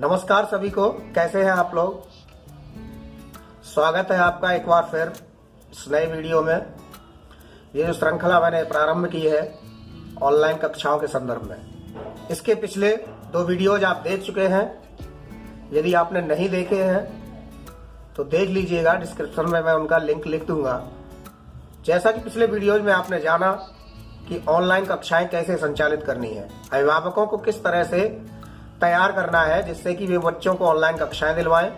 नमस्कार सभी को, कैसे हैं आप लोग। स्वागत है आपका एक बार फिर इस नए वीडियो में। ये जो श्रृंखला मैंने प्रारंभ की है ऑनलाइन कक्षाओं के संदर्भ में, इसके पिछले 2 वीडियोज आप देख चुके हैं। यदि आपने नहीं देखे हैं तो देख लीजिएगा, डिस्क्रिप्शन में मैं उनका लिंक लिख दूंगा। जैसा कि पिछले वीडियोज में आपने जाना कि ऑनलाइन कक्षाएं कैसे संचालित करनी है, अभिभावकों को किस तरह से तैयार करना है जिससे कि वे बच्चों को ऑनलाइन कक्षाएं दिलवाएं,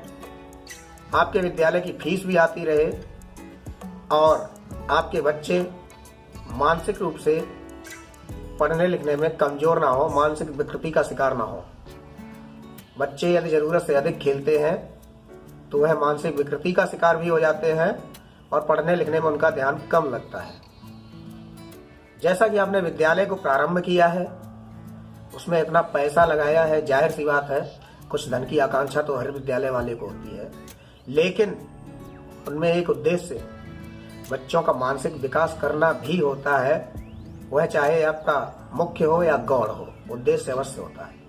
आपके विद्यालय की फीस भी आती रहे और आपके बच्चे मानसिक रूप से पढ़ने लिखने में कमजोर ना हो, मानसिक विकृति का शिकार ना हो। बच्चे यदि जरूरत से अधिक खेलते हैं तो वह मानसिक विकृति का शिकार भी हो जाते हैं और पढ़ने लिखने में उनका ध्यान कम लगता है। जैसा कि आपने विद्यालय को प्रारंभ किया है, उसमें इतना पैसा लगाया है, जाहिर सी बात है कुछ धन की आकांक्षा तो हर विद्यालय वाले को होती है, लेकिन उनमें एक उद्देश्य बच्चों का मानसिक विकास करना भी होता है। वह चाहे आपका मुख्य हो या गौड़ हो, उद्देश्य अवश्य होता है।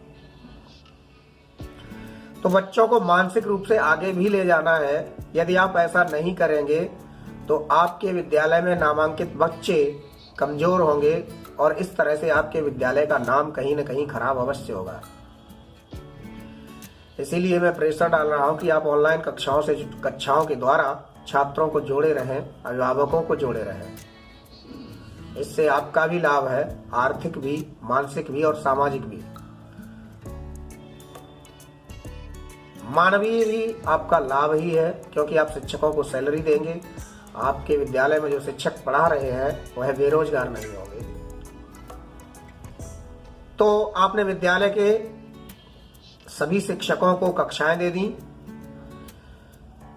तो बच्चों को मानसिक रूप से आगे भी ले जाना है। यदि आप ऐसा नहीं करेंगे तो आपके विद्यालय में नामांकित बच्चे कमजोर होंगे और इस तरह से आपके विद्यालय का नाम कहीं न कहीं खराब अवश्य होगा। इसीलिए मैं प्रेशर डाल रहा हूं कि आप ऑनलाइन कक्षाओं के द्वारा छात्रों को जोड़े रहें, अभिभावकों को जोड़े रहें। इससे आपका भी लाभ है, आर्थिक भी, मानसिक भी और सामाजिक भी। मानवीय भी आपका लाभ ही है, क्योंकि आप शिक्षकों को सैलरी देंगे। आपके विद्यालय में जो शिक्षक पढ़ा रहे हैं वह बेरोजगार नहीं होंगे। तो आपने विद्यालय के सभी शिक्षकों को कक्षाएं दे दी,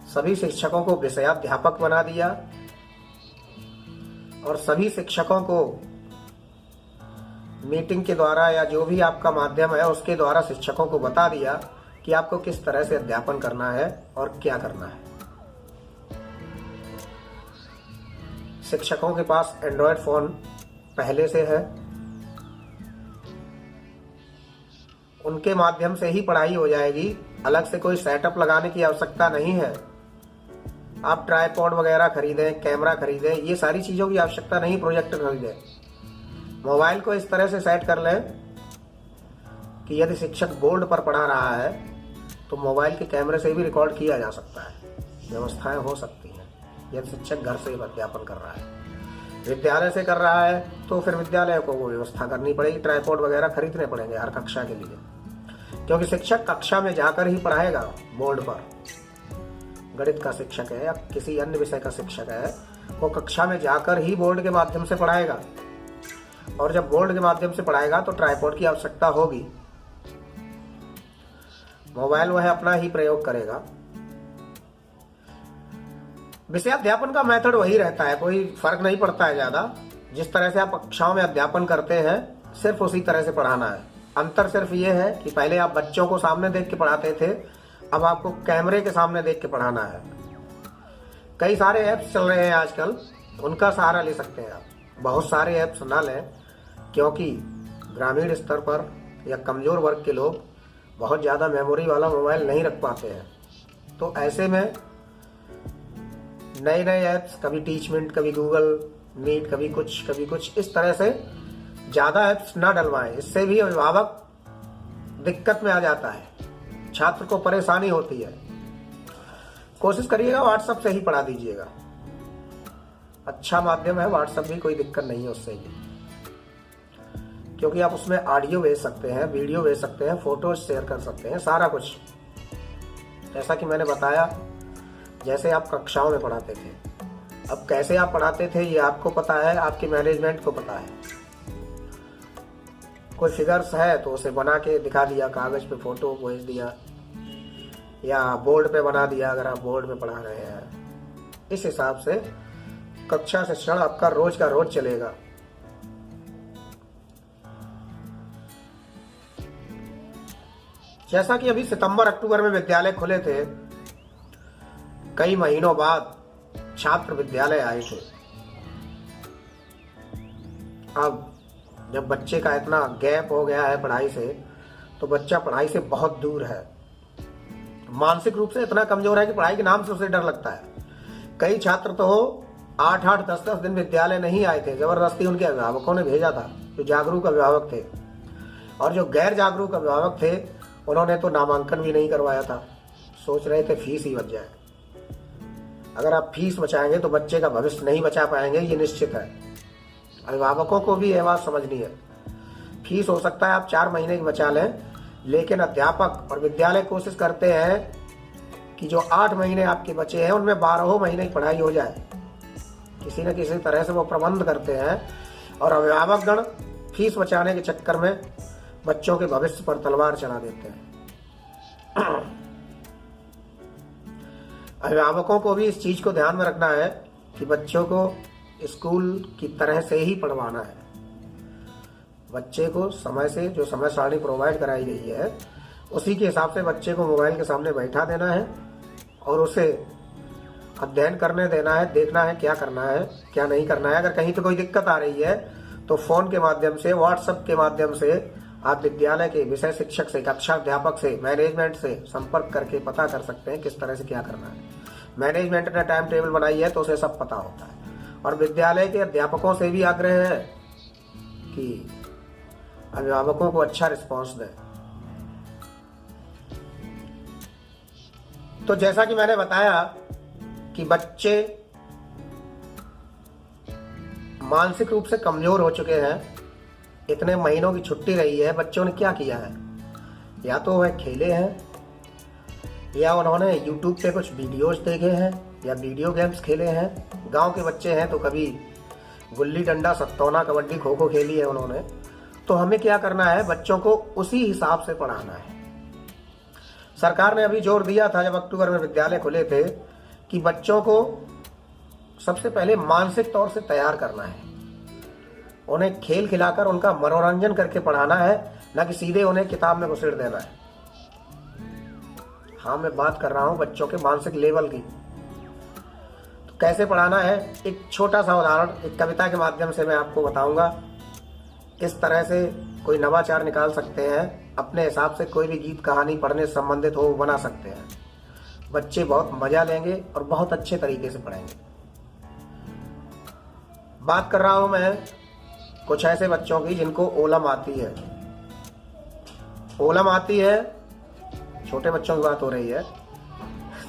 सभी शिक्षकों को विषयाध्यापक बना दिया और सभी शिक्षकों को मीटिंग के द्वारा या जो भी आपका माध्यम है उसके द्वारा शिक्षकों को बता दिया कि आपको किस तरह से अध्यापन करना है और क्या करना है। शिक्षकों के पास एंड्रॉयड फोन पहले से है, उनके माध्यम से ही पढ़ाई हो जाएगी। अलग से कोई सेटअप लगाने की आवश्यकता नहीं है। आप ट्राइपॉड वगैरह खरीदें, कैमरा खरीदें, ये सारी चीजों की आवश्यकता नहीं। प्रोजेक्टर खरीदें। मोबाइल को इस तरह से सेट कर लें कि यदि शिक्षक बोर्ड पर पढ़ा रहा है तो मोबाइल के कैमरे से भी रिकॉर्ड किया जा सकता है। व्यवस्थाएं हो सकती हैं यदि शिक्षक घर से अध्यापन कर रहा है। विद्यालय से कर रहा है तो फिर विद्यालय को वो व्यवस्था करनी पड़ेगी, ट्राइपॉड वगैरह खरीदने पड़ेंगे हर कक्षा के लिए, क्योंकि शिक्षक कक्षा में जाकर ही पढ़ाएगा। बोर्ड पर गणित का शिक्षक है या किसी अन्य विषय का शिक्षक है, वो कक्षा में जाकर ही बोर्ड के माध्यम से पढ़ाएगा। और जब बोर्ड के माध्यम से पढ़ाएगा तो ट्राइपॉड की आवश्यकता होगी। मोबाइल वह अपना ही प्रयोग करेगा। विषयाध्यापन का मेथड वही रहता है, कोई फर्क नहीं पड़ता है ज्यादा। जिस तरह से आप कक्षाओं में अध्यापन करते हैं सिर्फ उसी तरह से पढ़ाना है। अंतर सिर्फ ये है कि पहले आप बच्चों को सामने देख के पढ़ाते थे, अब आपको कैमरे के सामने देख के पढ़ाना है। कई सारे ऐप्स चल रहे हैं आजकल, उनका सहारा ले सकते हैं आप। बहुत सारे ऐप्स ना लें, क्योंकि ग्रामीण स्तर पर या कमजोर वर्ग के लोग बहुत ज्यादा मेमोरी वाला मोबाइल नहीं रख पाते हैं। तो ऐसे में नए नए ऐप्स, कभी टीचमेंट, कभी गूगल मीट, कभी कुछ, इस तरह से ज्यादा ऐप्स ना डलवाएं। इससे भी अभिभावक दिक्कत में आ जाता है, छात्र को परेशानी होती है। कोशिश करिएगा व्हाट्सएप से ही पढ़ा दीजिएगा। अच्छा माध्यम है व्हाट्सएप भी, कोई दिक्कत नहीं है उससे भी, क्योंकि आप उसमें ऑडियो भेज सकते हैं, वीडियो भेज सकते हैं, फोटोज शेयर कर सकते हैं, सारा कुछ। जैसा कि मैंने बताया, जैसे आप कक्षाओं में पढ़ाते थे, अब कैसे आप पढ़ाते थे ये आपको पता है, आपके मैनेजमेंट को पता है। कोई फिगर्स है तो उसे बना के दिखा दिया, कागज पे फोटो भेज दिया या बोर्ड पे बना दिया अगर आप बोर्ड में पढ़ा रहे हैं। इस हिसाब से कक्षा शिक्षण आपका रोज का रोज चलेगा। जैसा कि अभी सितंबर अक्टूबर में विद्यालय खुले थे, कई महीनों बाद छात्र विद्यालय आए थे। अब जब बच्चे का इतना गैप हो गया है पढ़ाई से, तो बच्चा पढ़ाई से बहुत दूर है। मानसिक रूप से इतना कमजोर है कि पढ़ाई के नाम से उसे डर लगता है। कई छात्र तो 8-8, 10-10 दिन विद्यालय नहीं आए थे, जबरदस्ती उनके अभिभावकों ने भेजा था, जो जागरूक अभिभावक थे। और जो गैर जागरूक अभिभावक थे उन्होंने तो नामांकन भी नहीं करवाया था, सोच रहे थे फीस ही बच जाए। अगर आप फीस बचाएंगे तो बच्चे का भविष्य नहीं बचा पाएंगे, ये निश्चित है। अभिभावकों को भी यह बात समझनी है। फीस हो सकता है आप 4 महीने की बचा लें, लेकिन अध्यापक और विद्यालय कोशिश करते हैं कि जो 8 महीने आपके बचे हैं उनमें 12 महीने की पढ़ाई हो जाए। किसी न किसी तरह से वो प्रबंध करते हैं और अभिभावकगण फीस बचाने के चक्कर में बच्चों के भविष्य पर तलवार चला देते हैं। अभिभावकों को भी इस चीज को ध्यान में रखना है कि बच्चों को स्कूल की तरह से ही पढ़वाना है। बच्चे को समय से जो समय सारणी प्रोवाइड कराई गई है उसी के हिसाब से बच्चे को मोबाइल के सामने बैठा देना है और उसे अध्ययन करने देना है, देखना है क्या करना है क्या नहीं करना है। अगर कहीं तो कोई दिक्कत आ रही है तो फोन के माध्यम से, व्हाट्सएप के माध्यम से आप विद्यालय के विषय शिक्षक से, कक्षा अध्यापक से, मैनेजमेंट से संपर्क करके पता कर सकते हैं किस तरह से क्या करना है। मैनेजमेंट ने टाइम टेबल बनाई है तो उसे सब पता होता है। और विद्यालय के अध्यापकों से भी आग्रह है कि अभिभावकों को अच्छा रिस्पॉन्स दें। तो जैसा कि मैंने बताया कि बच्चे मानसिक रूप से कमजोर हो चुके हैं। इतने महीनों की छुट्टी रही है, बच्चों ने क्या किया है? या तो वह खेले हैं, या उन्होंने YouTube पे कुछ वीडियोस देखे हैं, या वीडियो गेम्स खेले हैं। गांव के बच्चे हैं तो कभी गुल्ली डंडा, सत्तौना, कबड्डी, खो खो खेली है उन्होंने। तो हमें क्या करना है? बच्चों को उसी हिसाब से पढ़ाना है। सरकार ने अभी जोर दिया था जब अक्टूबर में विद्यालय खुले थे कि बच्चों को सबसे पहले मानसिक तौर से तैयार करना है। उन्हें खेल खिलाकर उनका मनोरंजन करके पढ़ाना है, न कि सीधे उन्हें किताब में घुसेड़ देना है। हाँ, मैं बात कर रहा हूं बच्चों के मानसिक लेवल की। तो कैसे पढ़ाना है, एक छोटा सा उदाहरण एक कविता के माध्यम से मैं आपको बताऊंगा। इस तरह से कोई नवाचार निकाल सकते हैं। अपने हिसाब से कोई भी गीत कहानी पढ़ने से संबंधित हो वो बना सकते हैं। बच्चे बहुत मजा लेंगे और बहुत अच्छे तरीके से पढ़ेंगे। बात कर रहा हूं मैं कुछ ऐसे बच्चों की जिनको ओलम आती है। ओलम आती है, छोटे बच्चों की बात हो रही है।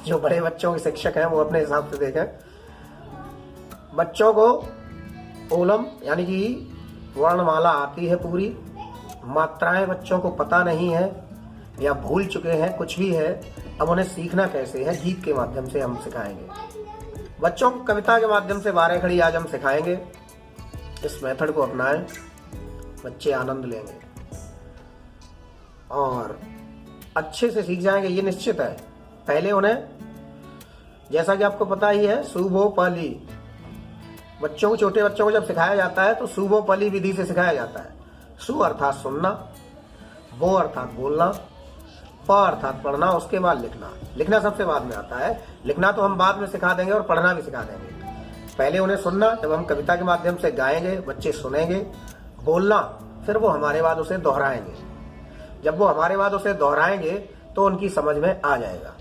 जो बड़े बच्चों के शिक्षक हैं वो अपने हिसाब से देखें। बच्चों को ओलम यानी कि वर्णमाला आती है पूरी, मात्राएं बच्चों को पता नहीं है या भूल चुके हैं, कुछ भी है। अब उन्हें सीखना कैसे है? गीत के माध्यम से हम सिखाएंगे बच्चों को। कविता के माध्यम से 12 खड़ी आज हम सिखाएंगे। इस मेथड को अपनाएं, बच्चे आनंद लेंगे और अच्छे से सीख जाएंगे, ये निश्चित है। पहले उन्हें, जैसा कि आपको पता ही है, सुबो पली बच्चों को, छोटे बच्चों को जब सिखाया जाता है तो सुबो पली विधि से सिखाया जाता है। सु अर्थात सुनना, बो अर्थात बोलना, प अर्थात पढ़ना, उसके बाद लिखना। लिखना सबसे बाद में आता है। लिखना तो हम बाद में सिखा देंगे और पढ़ना भी सिखा देंगे। पहले उन्हें सुनना, जब हम कविता के माध्यम से गाएंगे बच्चे सुनेंगे। बोलना, फिर वो हमारे बाद उसे दोहराएंगे। जब वो हमारे बाद उसे दोहराएंगे तो उनकी समझ में आ जाएगा।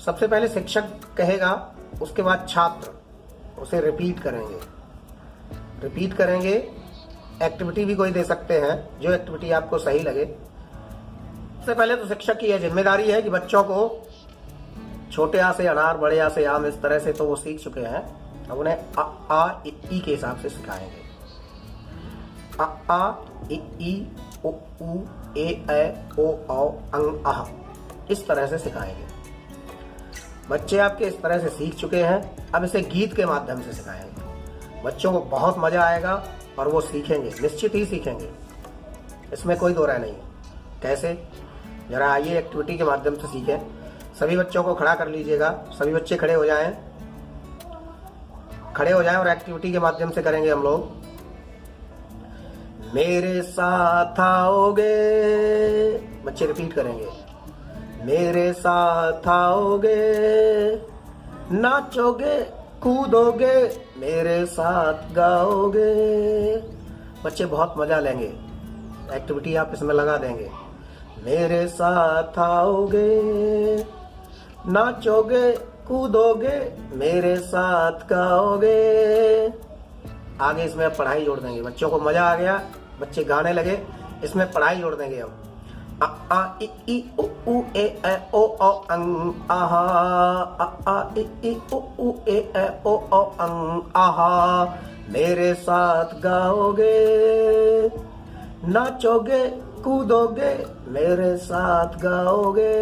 सबसे पहले शिक्षक कहेगा, उसके बाद छात्र उसे रिपीट करेंगे। एक्टिविटी भी कोई दे सकते हैं, जो एक्टिविटी आपको सही लगे। सबसे पहले तो शिक्षक की यह जिम्मेदारी है कि बच्चों को छोटे आ से अनार, बड़े आ से आम, इस तरह से तो वो सीख चुके हैं। अब उन्हें अ आ इ के हिसाब से सिखाएंगे। अ आ इ उ ऊ ए ऐ ओ औ अंग आह, इस तरह से सिखाएंगे। बच्चे आपके इस तरह से सीख चुके हैं। अब इसे गीत के माध्यम से सिखाएंगे। बच्चों को बहुत मजा आएगा और वो सीखेंगे, निश्चित ही सीखेंगे, इसमें कोई दो राय नहीं। कैसे? जरा आइए एक्टिविटी के माध्यम से सीखें। सभी बच्चों को खड़ा कर लीजिएगा। सभी बच्चे खड़े हो जाएं और एक्टिविटी के माध्यम से करेंगे हम लोग। मेरे साथ आओगे, बच्चे रिपीट करेंगे। मेरे साथ आओगे, नाचोगे, कूदोगे, मेरे साथ गाओगे। बच्चे बहुत मजा लेंगे। एक्टिविटी आप इसमें लगा देंगे। मेरे साथ आओगे, नाचोगे कूदोगे मेरे साथ गाओगे। आगे इसमें पढ़ाई जोड़ देंगे, बच्चों को मजा आ गया, बच्चे गाने लगे, इसमें पढ़ाई जोड़ देंगे हम। अ आ इ ई उ ऊ ए ऐ ओ औ अं आहा, अ आ इ ई उ ऊ ए ऐ ओ औ अं आहा। मेरे साथ गाओगे, नाचोगे कूदोगे मेरे साथ गाओगे।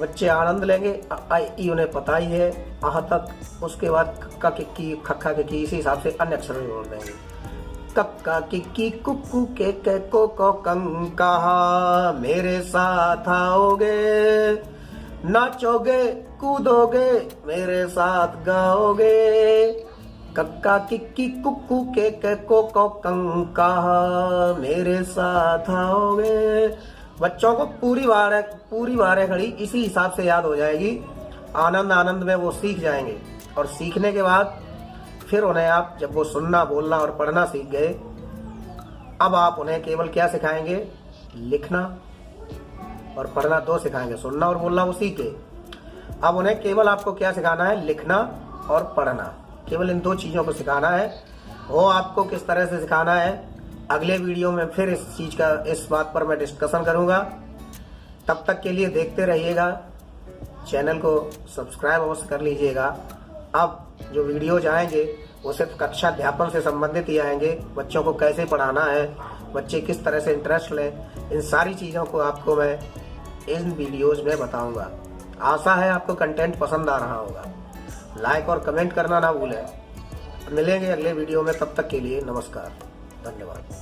बच्चे आनंद लेंगे। अ आ इ ई उन्हें पता ही है आहा तक, उसके बाद कक्का किक्की खक्का किक्की, इसी हिसाब से अन्य अक्षर जोड़ देंगे। कक्का किक्की कुक्कू के को कंकाहा, मेरे साथ आओगे, नाचोगे कूदोगे मेरे साथ गाओगे। कक्का किक्की कुक्कू के को कंकाहा, मेरे साथ आओगे। बच्चों को पूरी बार खड़ी इसी हिसाब से याद हो जाएगी। आनंद आनंद में वो सीख जाएंगे, और सीखने के बाद फिर उन्हें आप जब वो सुनना बोलना और पढ़ना सीख गए, अब आप उन्हें केवल क्या सिखाएंगे, लिखना और पढ़ना दो सिखाएंगे, सुनना और बोलना वो सीखे। अब उन्हें केवल आपको क्या सिखाना है, लिखना और पढ़ना, केवल इन दो चीजों को सिखाना है। वो आपको किस तरह से सिखाना है अगले वीडियो में फिर इस बात पर मैं डिस्कशन करूंगा। तब तक के लिए देखते रहिएगा, चैनल को सब्सक्राइब अवश्य कर लीजिएगा। अब जो वीडियोज आएंगे वो सिर्फ कक्षा अध्यापन से संबंधित ही आएंगे। बच्चों को कैसे पढ़ाना है, बच्चे किस तरह से इंटरेस्ट लें, इन सारी चीज़ों को आपको मैं इन वीडियोज में बताऊंगा। आशा है आपको कंटेंट पसंद आ रहा होगा। लाइक और कमेंट करना ना भूलें। मिलेंगे अगले वीडियो में, तब तक के लिए नमस्कार, धन्यवाद।